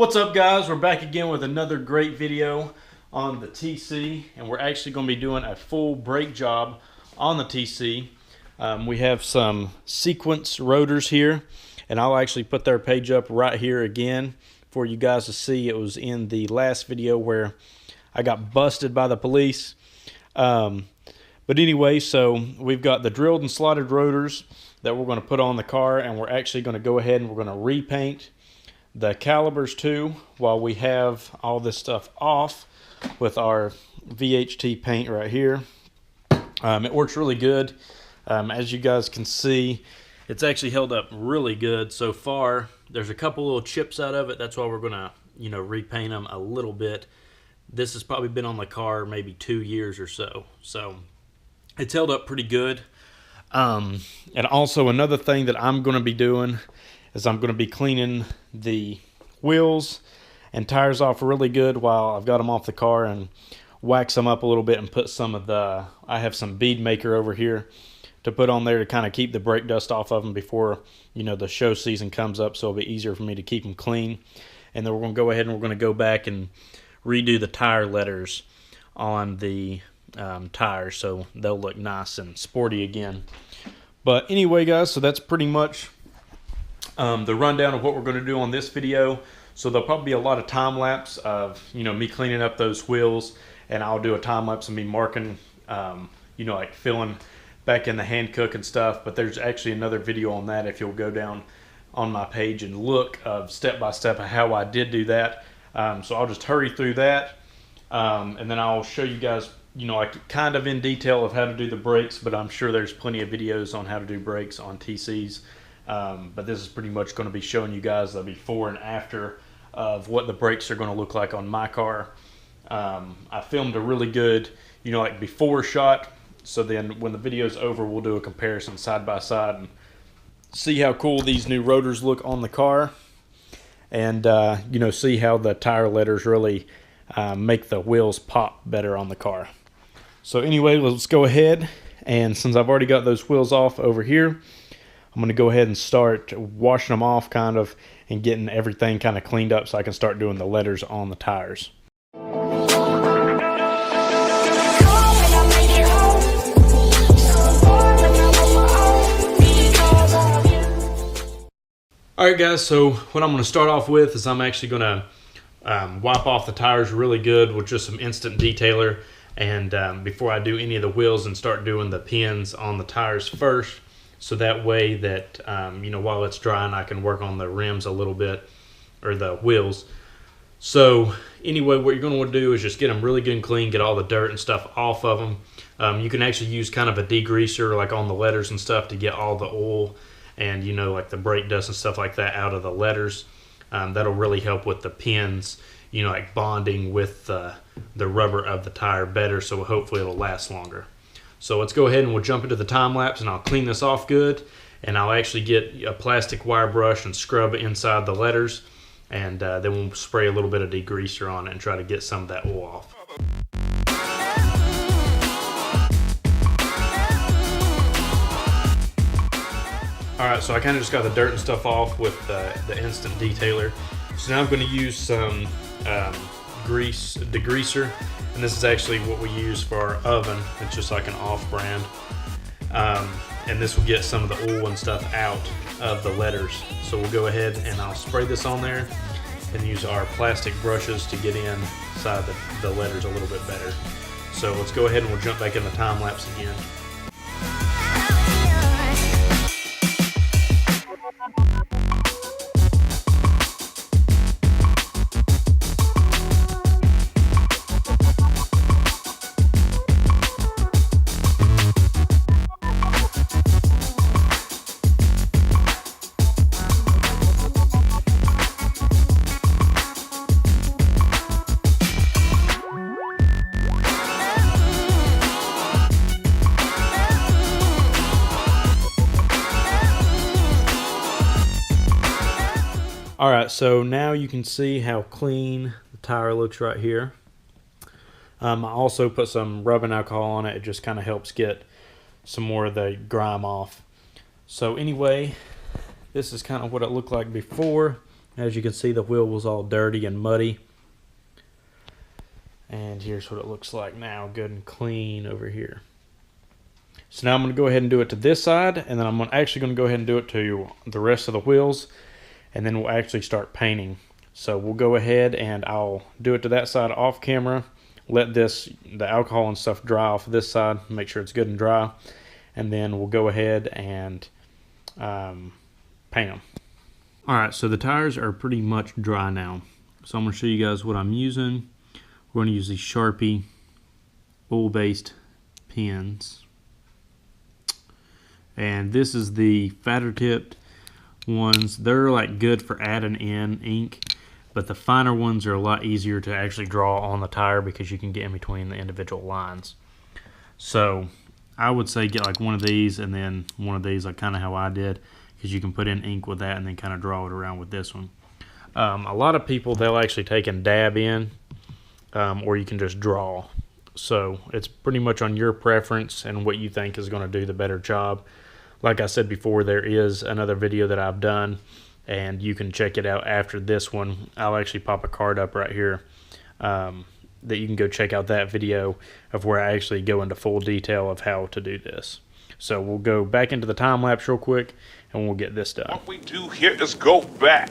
What's up, guys? We're back again with another great video on the TC, and we're actually going to be doing a full brake job on the TC. We have some Cquence Rotors here, and I'll actually put their page up right here again for you guys to see. It was in the last video where I got busted by the police. But anyway, so we've got the drilled and slotted rotors that we're going to put on the car, and we're actually going to go ahead and we're going to repaint the calipers too while we have all this stuff off with our VHT paint right here. It works really good. As you guys can see, it's actually held up really good so far. There's a couple little chips out of it. That's why we're going to repaint them a little bit. This has probably been on the car maybe 2 years or so. So it's held up pretty good. And also another thing that I'm going to be doing is I'm going to be cleaning the wheels and tires off really good while I've got them off the car, and wax them up a little bit and put some of the, I have some bead maker over here to put on there to kind of keep the brake dust off of them before, the show season comes up, so it'll be easier for me to keep them clean. And then we're going to go ahead and we're going to go back and redo the tire letters on the tires so they'll look nice and sporty again. But anyway, guys, so that's pretty much the rundown of what we're going to do on this video. So there'll probably be a lot of time lapse of me cleaning up those wheels, and I'll do a time lapse of me marking like filling back in the hand cook and stuff. But there's actually another video on that if you'll go down on my page and look of step by step of how I did do that. So I'll just hurry through that, and then I'll show you guys like kind of in detail of how to do the brakes, but I'm sure there's plenty of videos on how to do brakes on TCs. But this is pretty much going to be showing you guys the before and after of what the brakes are going to look like on my car. I filmed a really good, like before shot. So then when the video's over, we'll do a comparison side by side and see how cool these new rotors look on the car. And, see how the tire letters really make the wheels pop better on the car. So anyway, let's go ahead. And since I've already got those wheels off over here, I'm going to go ahead and start washing them off kind of and getting everything kind of cleaned up so I can start doing the letters on the tires. Alright guys, so what I'm going to start off with is I'm actually going to wipe off the tires really good with just some instant detailer, and before I do any of the wheels, and start doing the pins on the tires first. So that way that, while it's drying, I can work on the rims a little bit, or the wheels. So anyway, what you're going to want to do is just get them really good and clean, get all the dirt and stuff off of them. You can actually use kind of a degreaser like on the letters and stuff to get all the oil and, like the brake dust and stuff like that out of the letters. That'll really help with the pins, like bonding with the rubber of the tire better, so hopefully it'll last longer. So let's go ahead and we'll jump into the time lapse, and I'll clean this off good, and I'll actually get a plastic wire brush and scrub inside the letters, and then we'll spray a little bit of degreaser on it and try to get some of that oil off. Alright, so I kind of just got the dirt and stuff off with the instant detailer. So now I'm going to use some degreaser, and this is actually what we use for our oven. It's just like an off-brand, and this will get some of the oil and stuff out of the letters. So we'll go ahead and I'll spray this on there and use our plastic brushes to get inside the letters a little bit better. So let's go ahead and we'll jump back in the time lapse again. Alright, so now you can see how clean the tire looks right here. I also put some rubbing alcohol on it. It just kind of helps get some more of the grime off. So anyway, this is kind of what it looked like before. As you can see, the wheel was all dirty and muddy. And here's what it looks like now, good and clean over here. So now I'm going to go ahead and do it to this side, and then I'm actually going to go ahead and do it to the rest of the wheels, and then we'll actually start painting. So we'll go ahead and I'll do it to that side off camera, let the alcohol and stuff dry off this side, make sure it's good and dry, and then we'll go ahead and paint them. Alright, so the tires are pretty much dry now. So I'm going to show you guys what I'm using. We're going to use these Sharpie oil-based pens. And this is the fatter tipped ones. They're like good for adding in ink, but the finer ones are a lot easier to actually draw on the tire because you can get in between the individual lines. So I would say get like one of these and then one of these, like kind of how I did, because you can put in ink with that and then kind of draw it around with this one. A lot of people, they'll actually take and dab in, or you can just draw. So it's pretty much on your preference and what you think is going to do the better job. Like I said before, there is another video that I've done, and you can check it out after this one. I'll actually pop a card up right here that you can go check out that video of where I actually go into full detail of how to do this. So we'll go back into the time lapse real quick, and we'll get this done. What we do here is go back.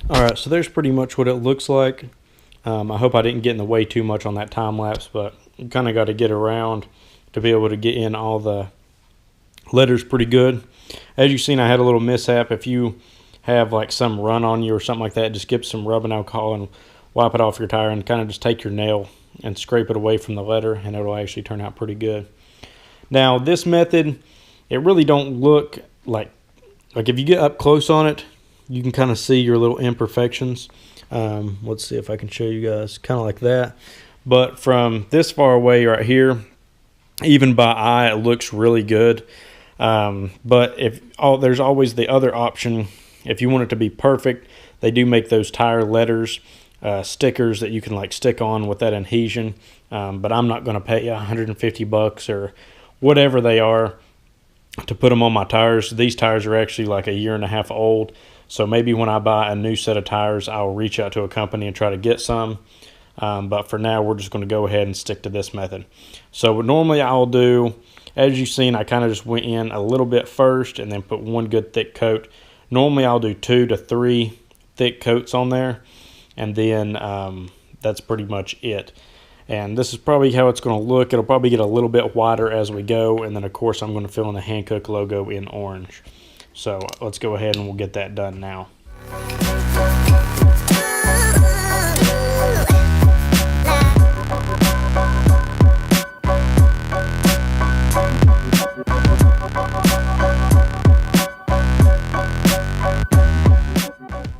Alright, so there's pretty much what it looks like. I hope I didn't get in the way too much on that time lapse, but you kind of got to get around to be able to get in all the letters pretty good. As you've seen, I had a little mishap. If you have like some run on you or something like that, just get some rubbing alcohol and wipe it off your tire and kind of just take your nail and scrape it away from the letter, and it'll actually turn out pretty good. Now this method, it really don't look like if you get up close on it, you can kind of see your little imperfections. Let's see if I can show you guys, kind of like that. But from this far away right here, even by eye, it looks really good. But there's always the other option. If you want it to be perfect, they do make those tire letters, stickers that you can like stick on with that adhesion. But I'm not going to pay you $150 or whatever they are to put them on my tires. These tires are actually like a year and a half old. So maybe when I buy a new set of tires, I'll reach out to a company and try to get some. But for now, we're just going to go ahead and stick to this method. So what normally I'll do, as you've seen, I kind of just went in a little bit first and then put one good thick coat. Normally I'll do 2 to 3 thick coats on there, and then that's pretty much it. And this is probably how it's going to look. It'll probably get a little bit wider as we go, and then of course I'm going to fill in the Hankook logo in orange. So let's go ahead and we'll get that done now.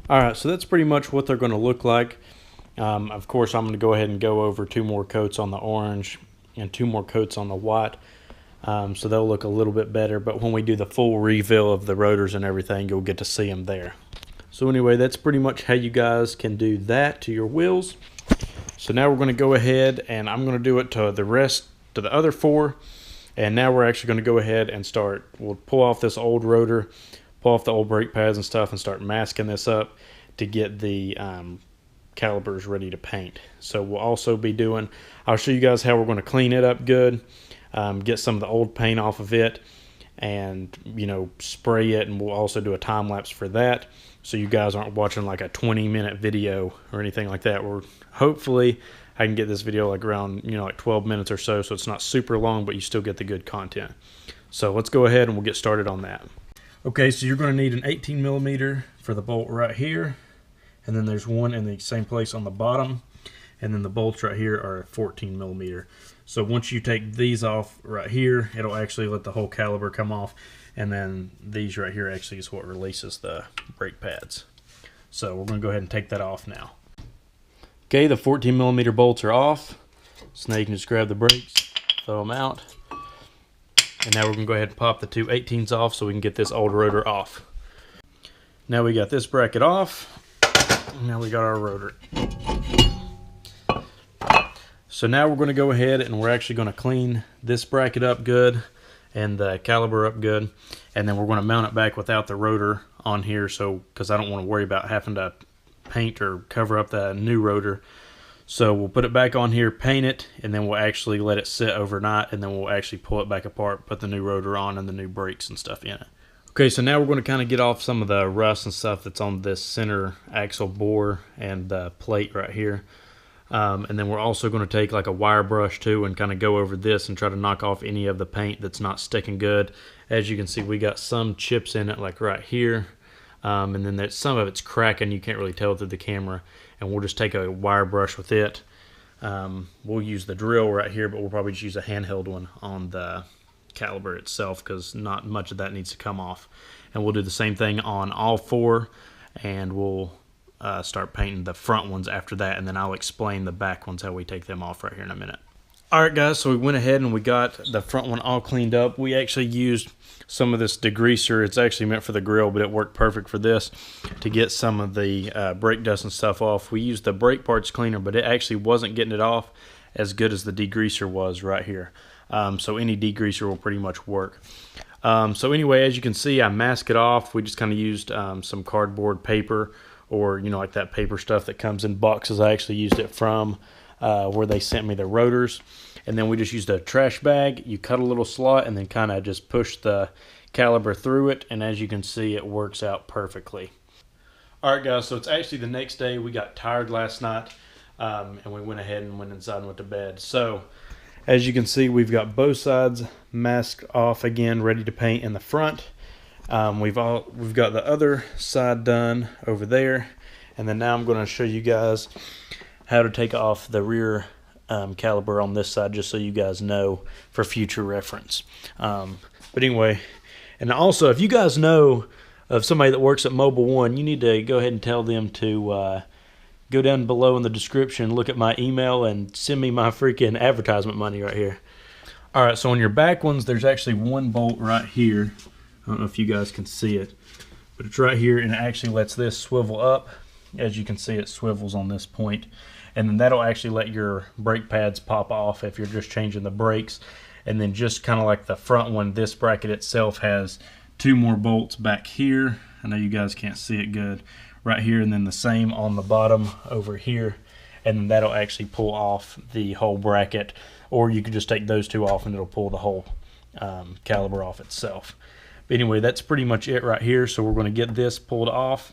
Alright, so that's pretty much what they're going to look like. Of course, I'm going to go ahead and go over 2 more coats on the orange and 2 more coats on the white. So they'll look a little bit better, but when we do the full reveal of the rotors and everything, you'll get to see them there. So anyway, that's pretty much how you guys can do that to your wheels. So now we're going to go ahead and I'm going to do it to the other 4. And now we're actually going to go ahead and start. We'll pull off this old rotor, pull off the old brake pads and stuff, and start masking this up to get the calipers ready to paint. So we'll also be doing, I'll show you guys how we're going to clean it up good. Get some of the old paint off of it and, spray it, and we'll also do a time lapse for that, so you guys aren't watching like a 20-minute video or anything like that. Hopefully I can get this video like around like 12 minutes or so it's not super long, but you still get the good content. So let's go ahead and we'll get started on that. Okay, so you're going to need an 18mm for the bolt right here, and then there's one in the same place on the bottom, and then the bolts right here are 14mm. So once you take these off right here, it'll actually let the whole caliper come off, and then these right here actually is what releases the brake pads. So we're going to go ahead and take that off now. Okay, the 14mm bolts are off, so now you can just grab the brakes, throw them out, and now we're going to go ahead and pop the two 18s off so we can get this old rotor off. Now we got this bracket off, and now we got our rotor. So now we're going to go ahead and we're actually going to clean this bracket up good and the caliper up good, and then we're going to mount it back without the rotor on here, so because I don't want to worry about having to paint or cover up the new rotor. So we'll put it back on here, paint it, and then we'll actually let it sit overnight, and then we'll actually pull it back apart, put the new rotor on and the new brakes and stuff in it. Okay, so now we're going to kind of get off some of the rust and stuff that's on this center axle bore and the plate right here. And then we're also going to take like a wire brush too and kind of go over this and try to knock off any of the paint that's not sticking good. As you can see, we got some chips in it like right here. And then some of it's cracking, you can't really tell through the camera, and we'll just take a wire brush with it. We'll use the drill right here, but we'll probably just use a handheld one on the caliper itself because not much of that needs to come off. And we'll do the same thing on all four, and we'll start painting the front ones after that, and then I'll explain the back ones, how we take them off right here in a minute. Alright guys, so we went ahead and we got the front one all cleaned up. We actually used some of this degreaser. It's actually meant for the grill, but it worked perfect for this to get some of the brake dust and stuff off. We used the brake parts cleaner, but it actually wasn't getting it off as good as the degreaser was right here. So any degreaser will pretty much work. So anyway, as you can see, I mask it off. We just kind of used some cardboard paper, or like that paper stuff that comes in boxes. I actually used it from where they sent me the rotors, and then we just used a trash bag. You cut a little slot and then kind of just push the caliper through it, and as you can see, it works out perfectly. Alright guys, so it's actually the next day. We got tired last night, and we went ahead and went inside and went to bed. So as you can see, we've got both sides masked off again, ready to paint in the front. We've got the other side done over there, and then now I'm going to show you guys how to take off the rear caliper on this side, just so you guys know for future reference. But anyway, and also if you guys know of somebody that works at Mobile One, you need to go ahead and tell them to go down below in the description, look at my email, and send me my freaking advertisement money right here. Alright, so on your back ones, there's actually one bolt right here. I don't know if you guys can see it, but it's right here, and it actually lets this swivel up. As you can see, it swivels on this point, and then that'll actually let your brake pads pop off if you're just changing the brakes. And then just kind of like the front one, this bracket itself has two more bolts back here. I know you guys can't see it good right here, and then the same on the bottom over here, and then that'll actually pull off the whole bracket, or you could just take those two off and it'll pull the whole caliper off itself. But anyway, that's pretty much it right here. So we're going to get this pulled off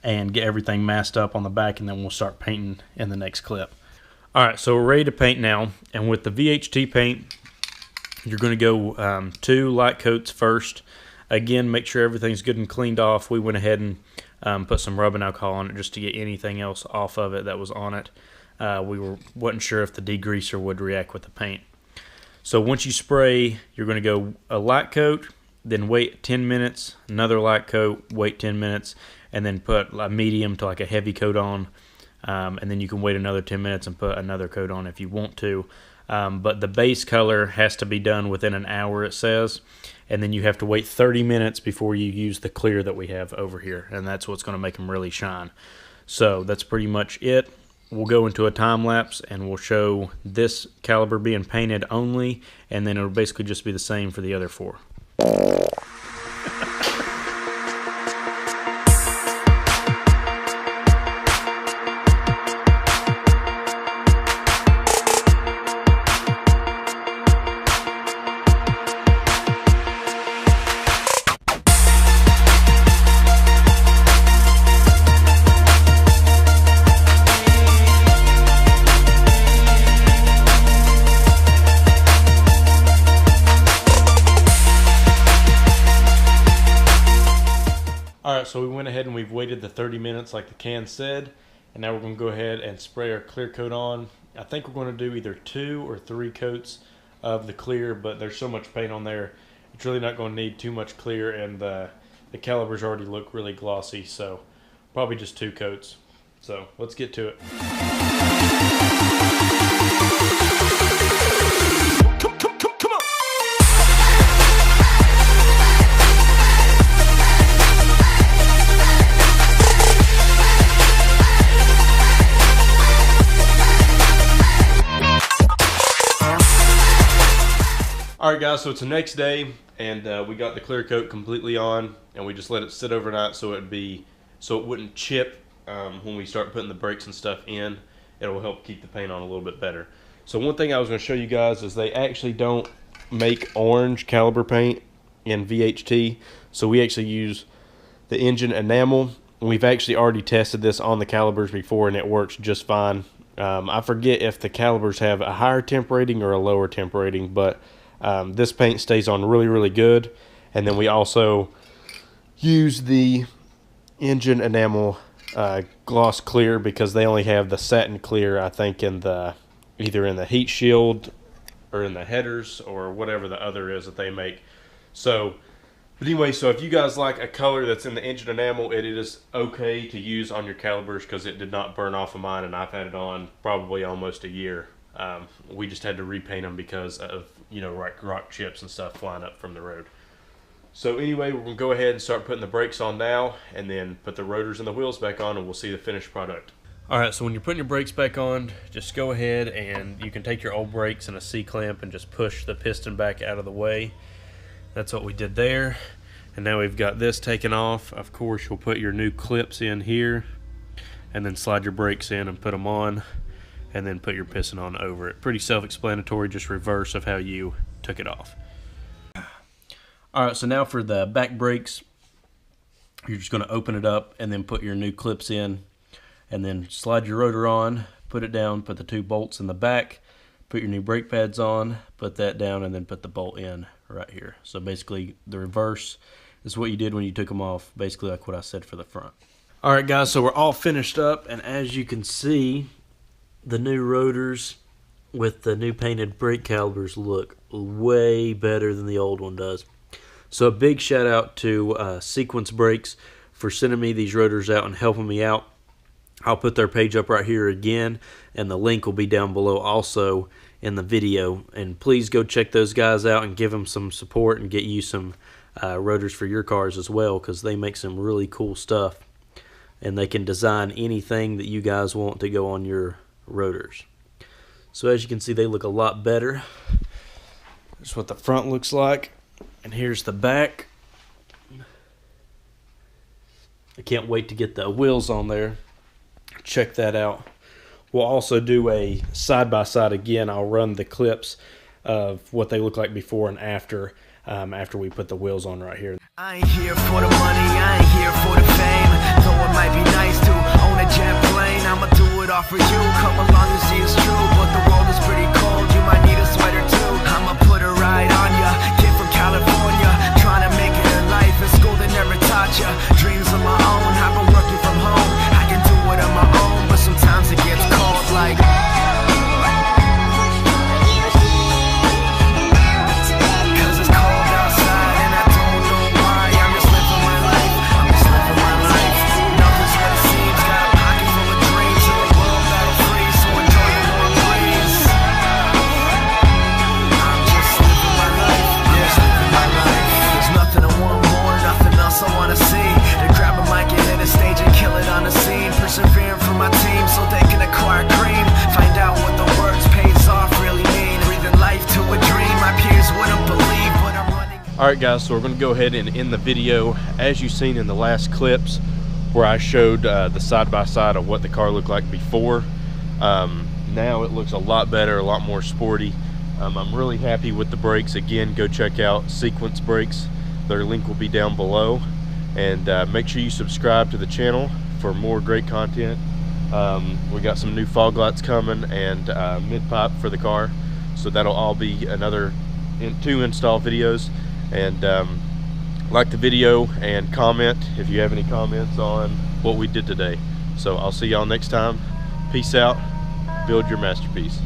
and get everything masked up on the back, and then we'll start painting in the next clip. Alright, so we're ready to paint now, and with the VHT paint, you're going to go 2 light coats first. Again, make sure everything's good and cleaned off. We went ahead and put some rubbing alcohol on it just to get anything else off of it that was on it. We wasn't sure if the degreaser would react with the paint. So once you spray, you're going to go a light coat, then wait 10 minutes, another light coat, wait 10 minutes, and then put a medium to like a heavy coat on, and then you can wait another 10 minutes and put another coat on if you want to. But the base color has to be done within an hour, it says, and then you have to wait 30 minutes before you use the clear that we have over here, and that's what's going to make them really shine. So that's pretty much it. We'll go into a time lapse and we'll show this caliper being painted only, and then it'll basically just be the same for the other 4. Alright, so we went ahead and we've waited the 30 minutes like the can said, and now we're going to go ahead and spray our clear coat on. I think we're going to do either 2 or 3 coats of the clear, but there's so much paint on there, it's really not going to need too much clear, and the calipers already look really glossy, so probably just 2 coats. So let's get to it. Alright guys, so it's the next day, and we got the clear coat completely on, and we just let it sit overnight so it wouldn't chip when we start putting the brakes and stuff in. It will help keep the paint on a little bit better. So one thing I was going to show you guys is they actually don't make orange caliper paint in VHT, so we actually use the engine enamel. We've actually already tested this on the calipers before, and it works just fine. I forget if the calipers have a higher temp rating or a lower temp rating, but this paint stays on really good. And then we also use the engine enamel gloss clear because they only have the satin clear, I think, in the either in the heat shield or in the headers or whatever the other is that they make. So but anyway, so if you guys like a color that's in the engine enamel, it is okay to use on your calipers because it did not burn off of mine, and I've had it on probably almost a year. We just had to repaint them because of, you know, rock chips and stuff flying up from the road. So anyway, we're going to go ahead and start putting the brakes on now, and then put the rotors and the wheels back on, and we'll see the finished product. Alright, so when you're putting your brakes back on, just go ahead and you can take your old brakes and a C-clamp and just push the piston back out of the way. That's what we did there. And now we've got this taken off. Of course, you'll put your new clips in here, and then slide your brakes in and put them on, and then put your piston on over it. Pretty self-explanatory, just reverse of how you took it off. Alright, so now for the back brakes, you're just going to open it up and then put your new clips in, and then slide your rotor on, put it down, put the 2 bolts in the back, put your new brake pads on, put that down, and then put the bolt in right here. So basically the reverse is what you did when you took them off, basically like what I said for the front. Alright guys, so we're all finished up, and as you can see, the new rotors with the new painted brake calipers look way better than the old one does. So a big shout out to Cquence Brakes for sending me these rotors out and helping me out. I'll put their page up right here again, and the link will be down below also in the video. And please go check those guys out and give them some support and get you some rotors for your cars as well, because they make some really cool stuff, and they can design anything that you guys want to go on your rotors. So as you can see, they look a lot better. That's what the front looks like, and here's the back. I can't wait to get the wheels on there. Check that out. We'll also do a side-by-side again. I'll run the clips of what they look like before and after we put the wheels on right here. I ain't here for the money, I ain't here for the fame. Though it might be nice to own a jet plane, I'ma do it all for you. Come along and see it's true, but the world is pretty cold. You might need a sweater too. I'ma put a ride on ya. Kid from California, trying to make it in life. In school they never taught ya. Dreams of my own, I've been working from home. I can do it on my own, but sometimes it gets cold like. Alright guys, so we're going to go ahead and end the video. As you've seen in the last clips where I showed the side-by-side of what the car looked like before, now it looks a lot better, a lot more sporty. I'm really happy with the brakes. Again, go check out Cquence Brakes. Their link will be down below. And make sure you subscribe to the channel for more great content. We got some new fog lights coming and mid-pipe for the car. So that'll all be another 2 install videos. And like the video and comment if you have any comments on what we did today. So I'll see y'all next time. Peace out. build your masterpiece.